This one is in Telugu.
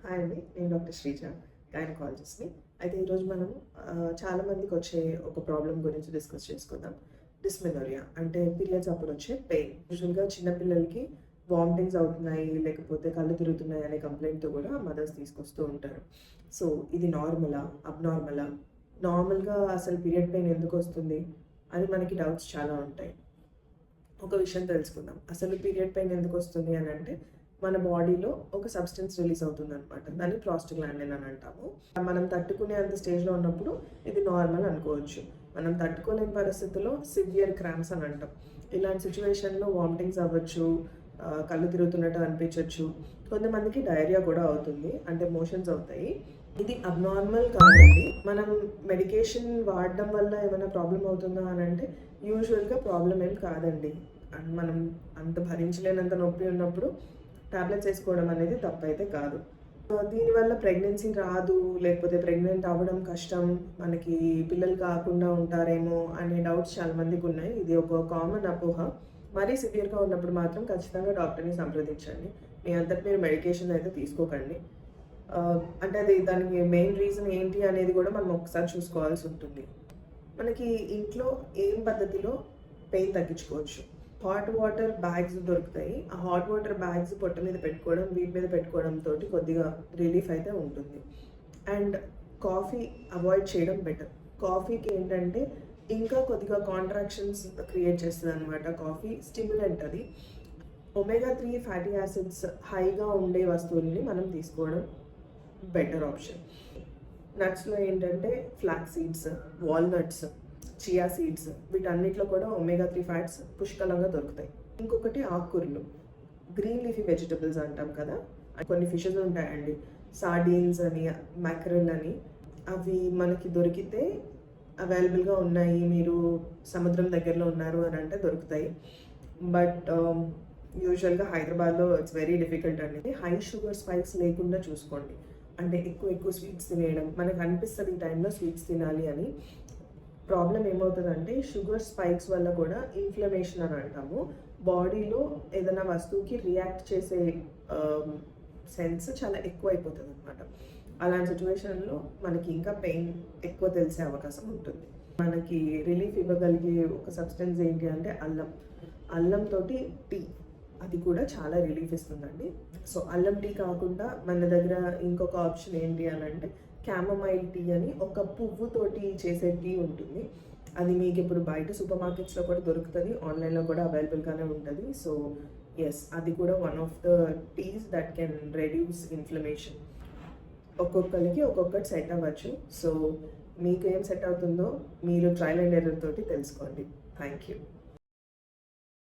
హాయ్ అండి. నేను డాక్టర్ శ్రీజ, గైనకాలజిస్ట్‌ని. అయితే ఈరోజు మనం చాలా మందికి వచ్చే ఒక ప్రాబ్లమ్ గురించి డిస్కస్ చేసుకుందాం. డిస్మెనోరియా అంటే పీరియడ్స్ అప్పుడు వచ్చే పెయిన్. యూజువల్‌గా చిన్న పిల్లలకి వామిటింగ్స్ అవుతున్నాయి, లేకపోతే కళ్ళు తిరుగుతున్నాయి అనే కంప్లెయింట్‌తో కూడా మదర్స్ తీసుకొస్తూ ఉంటారు. సో ఇది నార్మలా? అబ్‌నార్మలా? నార్మల్‌గా అసలు పీరియడ్ పెయిన్ ఎందుకు వస్తుంది అని మనకి డౌట్స్ చాలా ఉంటాయి. ఒక విషయం తెలుసుకుందాం. అసలు పీరియడ్ పెయిన్ ఎందుకు వస్తుంది అని అంటే మన బాడీలో ఒక సబ్స్టెన్స్ రిలీజ్ అవుతుందనమాట. దాన్ని ప్రాస్టాగ్లాండిన్ అని అంటాము. మనం తట్టుకునే అంత స్టేజ్‌లో ఉన్నప్పుడు ఇది నార్మల్ అనుకోవచ్చు. మనం తట్టుకోలేని పరిస్థితుల్లో సివియర్ క్రాంప్స్ అని అంటాం. ఇలాంటి సిట్యుయేషన్‌లో వామిటింగ్స్ అవ్వచ్చు, కళ్ళు తిరుగుతున్నట్టు అనిపించొచ్చు. కొంతమందికి డయేరియా కూడా అవుతుంది. అంటే మోషన్స్ అవుతాయి. ఇది అబ్‌నార్మల్ కాదండి. మనం మెడికేషన్ వాడడం వల్ల ఏమైనా ప్రాబ్లమ్ అవుతుందా అని అంటే యూజువల్‌గా ప్రాబ్లమ్ ఏం కాదండి. అండ్ మనం అంత భరించలేనంత నొప్పి ఉన్నప్పుడు టాబ్లెట్స్ వేసుకోవడం అనేది తప్పైతే కాదు. దీనివల్ల ప్రెగ్నెన్సీ రాదు, లేకపోతే ప్రెగ్నెంట్ అవ్వడం కష్టం, మనకి పిల్లలు కాకుండా ఉంటారేమో అనే డౌట్స్ చాలా మందికి ఉన్నాయి. ఇది ఒక కామన్ అపోహ. మరీ సివియర్‌గా ఉన్నప్పుడు మాత్రం ఖచ్చితంగా డాక్టర్‌ని సంప్రదించండి. మీ అంతట మీరు మెడికేషన్ అయితే తీసుకోకండి. అంటే దానికి మెయిన్ రీజన్ ఏంటి అనేది కూడా మనం ఒకసారి చూసుకోవాల్సి ఉంటుంది. మనకి ఇంట్లో ఏం పద్ధతిలో పెయిన్ తగ్గించుకోవచ్చు. హాట్ వాటర్ బ్యాగ్స్ దొరుకుతాయి. ఆ హాట్ వాటర్ బ్యాగ్స్ పొట్ట మీద పెట్టుకోవడం, వీపు మీద పెట్టుకోవడంతో కొద్దిగా రిలీఫ్ అయితే ఉంటుంది. అండ్ కాఫీ అవాయిడ్ చేయడం బెటర్. కాఫీకి ఏంటంటే ఇంకా కొద్దిగా కాంట్రాక్షన్స్ క్రియేట్ చేస్తుంది అనమాట. కాఫీ స్టిమ్యులెంట్ అది. ఒమేగా 3 ఫ్యాటీ యాసిడ్స్ హైగా ఉండే వస్తువుల్ని మనం తీసుకోవడం బెటర్ ఆప్షన్. నట్స్‌లో ఏంటంటే flax seeds, walnuts, chia seeds వీటన్నిటిలో కూడా ఒమేగా 3 ఫ్యాట్స్ పుష్కలంగా దొరుకుతాయి. ఇంకొకటి ఆకుకూరలు, గ్రీన్ లీఫీ వెజిటబుల్స్ అంటాం కదా. కొన్ని ఫిషెస్ ఉంటాయండి, సార్డీన్స్ అని, మ్యాక్రెల్ అని. అవి మనకి దొరికితే అవైలబుల్గా ఉన్నాయి, మీరు సముద్రం దగ్గరలో ఉన్నారు అని అంటే దొరుకుతాయి. బట్ యూజువల్గా హైదరాబాద్లో ఇట్స్ వెరీ డిఫికల్ట్ అండి. హై షుగర్ స్పైక్స్ లేకుండా చూసుకోండి. అంటే ఎక్కువ స్వీట్స్ తినేయడం, మనకు అనిపిస్తుంది ఈ టైంలో స్వీట్స్ తినాలి అని. ప్రాబ్లం ఏమవుతుందంటే షుగర్ స్పైక్స్ వల్ల కూడా ఇన్ఫ్లమేషన్ అని అంటాము. బాడీలో ఏదైనా వస్తువుకి రియాక్ట్ చేసే సెన్స్ చాలా ఎక్కువ అయిపోతుంది అనమాట. అలాంటి సిచ్యువేషన్లో మనకి ఇంకా పెయిన్ ఎక్కువ తెలిసే అవకాశం ఉంటుంది. మనకి రిలీఫ్ ఇవ్వగలిగే ఒక సబ్స్టెన్స్ ఏంటి అంటే అల్లంతో టీ, అది కూడా చాలా రిలీఫ్ ఇస్తుందండి. సో అల్లం టీ కాకుండా మన దగ్గర ఇంకొక ఆప్షన్ ఏంటి అని అంటే క్యామమైల్ టీ అని ఒక పువ్వుతోటి చేసే టీ ఉంటుంది. అది మీకు ఇప్పుడు బయట సూపర్ మార్కెట్స్లో కూడా దొరుకుతుంది, ఆన్లైన్లో కూడా అవైలబుల్గానే ఉంటుంది. సో ఎస్, అది కూడా one of the teas that can reduce inflammation. ఒక్కొక్కరికి ఒక్కొక్కటి సెట్ అవ్వచ్చు. సో మీకు ఏం సెట్ అవుతుందో మీరు ట్రయల్ అండ్ ఎర్రర్ తోటి తెలుసుకోండి. Thank you.